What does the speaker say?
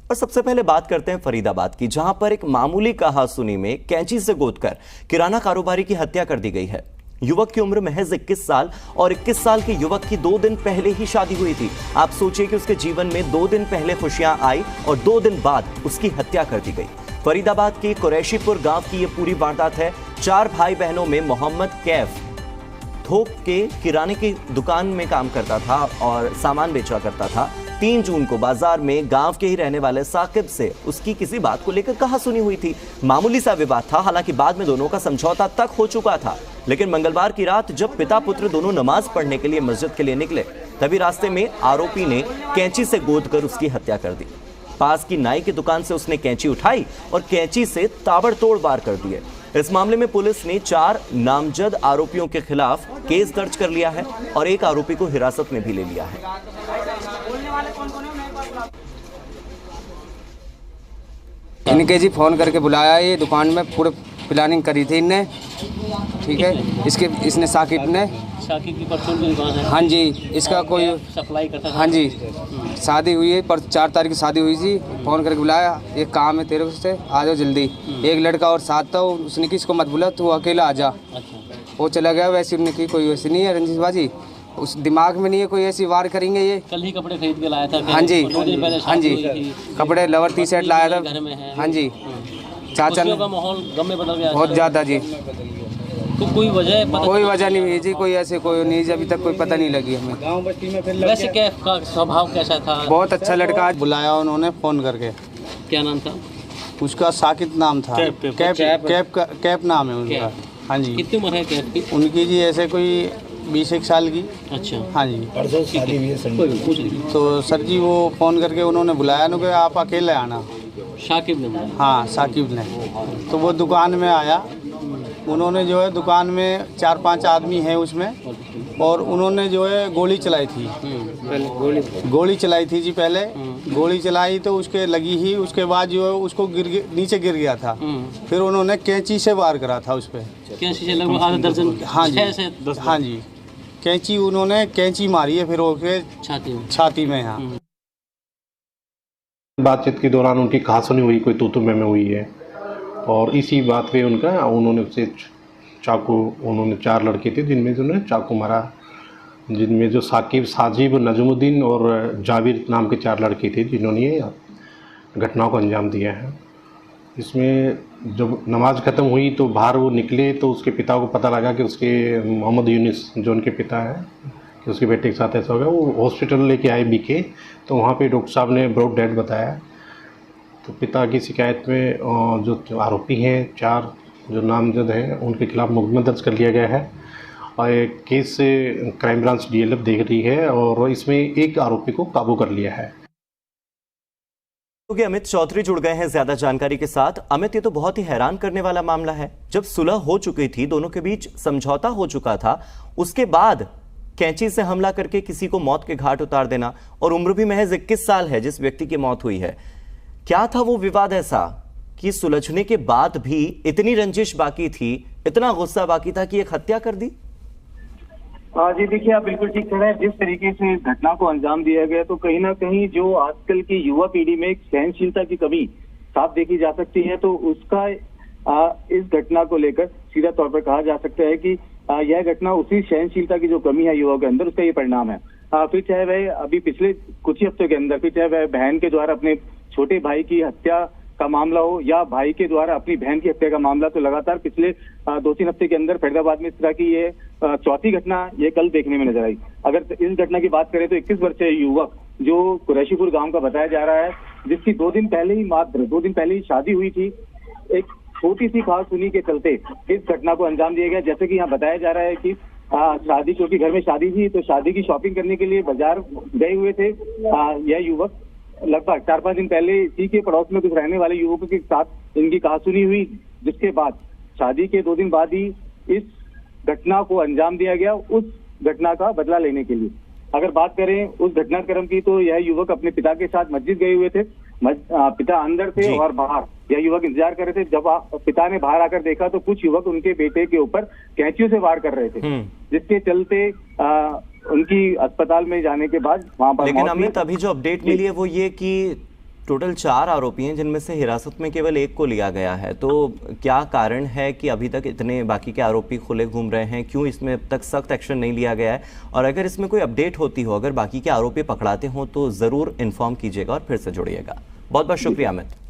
और सबसे पहले बात करते हैं फरीदाबाद की, जहां पर एक मामूली कहासुनी में कैंची से गोदकर किराना कारोबारी की हत्या कर दी गई है। युवक की उम्र महज 21 साल और 21 साल के युवक की 2 दिन पहले ही शादी हुई थी। आप सोचिए कि उसके जीवन में 2 दिन पहले खुशियां आई और 2 दिन बाद उसकी हत्या कर दी गई। फरीदाबाद के कुरैशीपुर गांव की यह पूरी वारदात है। 4 भाई बहनों में मोहम्मद कैफ थोक के किराने की दुकान में काम करता था और सामान बेचा करता था। 3 जून को बाजार में गांव के ही रहने वाले साकिब से उसकी किसी बात को लेकर कहासुनी हुई थी। मामूली सा विवाद था, हालांकि बाद में दोनों का समझौता तक हो चुका था। लेकिन मंगलवार की रात जब पिता पुत्र दोनों नमाज पढ़ने के लिए मस्जिद के लिए निकले, तभी रास्ते में आरोपी ने कैंची से गोदकर उसकी हत्या कर दी। पास की नाई की दुकान से उसने कैंची उठाई और कैंची से ताबड़तोड़ वार कर दिए। इस मामले में पुलिस ने 4 नामजद आरोपियों के खिलाफ केस दर्ज कर लिया है और एक आरोपी को हिरासत में भी ले लिया है। इनके जी फोन करके बुलाया, ये दुकान में पूरे प्लानिंग करी थी इनने, ठीक है। इसने साकिब की परचून की दुकान है। हाँ जी, इसका कोई सप्लाई करता था। हाँ जी, शादी हुई है पर 4 तारीख की शादी हुई थी। फ़ोन करके बुलाया, एक काम है तेरे से, आ जाओ जल्दी। एक लड़का और साथ था, उसने किसको मत बुला, तू अकेला आ जा। वो चला गया। वैसे उन्होंने की कोई वैसी नहीं है रंजिशबाजी, उस दिमाग में नहीं है कोई ऐसी वार करेंगे। ये कल ही कपड़े खरीद के लाया था। हाँ जी, 2 दिन पहले हाँ जी, कपड़े लवर टी शर्ट लाया था घर में है। हाँ जी, चाचा का माहौल गम में बदल गया बहुत ज़्यादा जी। तो कोई वजह नहीं हुई जी, कोई ऐसे कोई नहीं, अभी तक कोई पता नहीं लगी हमें। गाँव बस्ती में फिर वैसे कैफ का स्वभाव कैसा था? बहुत अच्छा लड़का। बुलाया उन्होंने फ़ोन करके। क्या नाम था उसका? साकिब नाम था। कैप नाम है उनका। हाँ जी। कितनी उम्र है कैफ की? उनकी जी ऐसे कोई 20 साल की। अच्छा। हाँ जी। तो सर जी वो फ़ोन करके उन्होंने बुलाया ना कि आप अकेले आना। साकिब ने? हाँ, साकिब ने। तो वो दुकान में आया। उन्होंने जो है दुकान में 4-5 आदमी हैं उसमें, और उन्होंने जो है गोली चलाई थी। गोली चलाई थी जी पहले। गोली चलाई तो उसके लगी ही, उसके बाद जो है उसको नीचे गिर गया था। फिर उन्होंने कैंची से वार करा था उस पर। कैंची से लगभग आधा दर्जन? हाँ जी, हाँ जी, कैंची उन्होंने कैंची मारी है फिर उसके छाती में। हाँ, बातचीत के दौरान उनकी कहासुनी हुई, कोई तू में हुई है, और इसी बात पे उन्होंने उससे चाकू, उन्होंने 4 लड़के थे जिनमें से उन्होंने चाकू मारा, जिनमें जो साकिब, साजिब, नजमुद्दीन और जाबिर नाम के 4 लड़के थे जिन्होंने ये घटनाओं को अंजाम दिया है। इसमें जब नमाज ख़त्म हुई तो बाहर वो निकले तो उसके पिता को पता लगा कि उसके मोहम्मद यूनिस जो उनके पिता हैं कि उसके बेटे के साथ ऐसा हो गया। वो हॉस्पिटल लेके आए बीके, तो वहाँ पे डॉक्टर साहब ने ब्रॉड डेड बताया। तो पिता की शिकायत में जो आरोपी हैं 4 जो नामजद हैं उनके खिलाफ मुकदमा दर्ज कर लिया गया है और एक केस से क्राइम ब्रांच DLF देख रही है और इसमें एक आरोपी को काबू कर लिया है। क्योंकि अमित चौधरी जुड़ गए हैं ज्यादा जानकारी के साथ। अमित, ये तो बहुत ही हैरान करने वाला मामला है। जब सुलह हो चुकी थी, दोनों के बीच समझौता हो चुका था, उसके बाद कैंची से हमला करके किसी को मौत के घाट उतार देना, और उम्र भी महज 21 साल है जिस व्यक्ति की मौत हुई है। क्या था वो विवाद ऐसा कि सुलझने के बाद भी इतनी रंजिश बाकी थी, इतना गुस्सा बाकी था कि एक हत्या कर दी? जी देखिए, आप बिल्कुल ठीक कह रहे हैं। जिस तरीके से इस घटना को अंजाम दिया गया, तो कहीं ना कहीं जो आजकल की युवा पीढ़ी में एक सहनशीलता की कमी साफ देखी जा सकती है, तो उसका इस घटना को लेकर सीधा तौर पर कहा जा सकता है कि यह घटना उसी सहनशीलता की जो कमी है युवा के अंदर, उसका ये परिणाम है। फिर चाहे वह अभी पिछले कुछ ही हफ्तों के अंदर, फिर चाहे वह बहन के द्वारा अपने छोटे भाई की हत्या का मामला हो या भाई के द्वारा अपनी बहन की हत्या का मामला, तो लगातार पिछले 2-3 हफ्ते के अंदर फरीदाबाद में इस तरह की ये 4थी घटना ये कल देखने में नजर आई। अगर इस घटना की बात करें तो 21 वर्षीय युवक जो कुरैशीपुर गांव का बताया जा रहा है, जिसकी 2 दिन पहले ही शादी हुई थी, एक छोटी सी कहासुनी के चलते इस घटना को अंजाम दिया गया। जैसे कि यहाँ बताया जा रहा है कि शादी, क्योंकि घर में शादी थी तो शादी की शॉपिंग करने के लिए बाजार गए हुए थे यह युवक। लगभग 4-5 दिन पहले इसी के पड़ोस में कुछ रहने वाले युवकों के साथ इनकी कहासुनी हुई, जिसके बाद शादी के 2 दिन बाद ही इस घटना को अंजाम दिया गया, उस घटना का बदला लेने के लिए। अगर बात करें उस घटनाक्रम की, तो यह युवक अपने पिता के साथ मस्जिद गए हुए थे। पिता अंदर थे और बाहर यह युवक इंतजार कर रहे थे। जब पिता ने बाहर आकर देखा तो कुछ युवक उनके बेटे के ऊपर कैंचियों से वार कर रहे थे, जिसके चलते उनकी अस्पताल में जाने के बाद वहां पर। लेकिन अमित, अभी जो अपडेट मिली है वो ये कि टोटल 4 आरोपी हैं जिनमें से हिरासत में केवल एक को लिया गया है, तो क्या कारण है कि अभी तक इतने बाकी के आरोपी खुले घूम रहे हैं? क्यों इसमें अब तक सख्त एक्शन नहीं लिया गया है? और अगर इसमें कोई अपडेट होती हो, अगर बाकी के आरोपी पकड़ाते हों तो ज़रूर इन्फॉर्म कीजिएगा और फिर से जुड़िएगा। बहुत बहुत शुक्रिया अमित।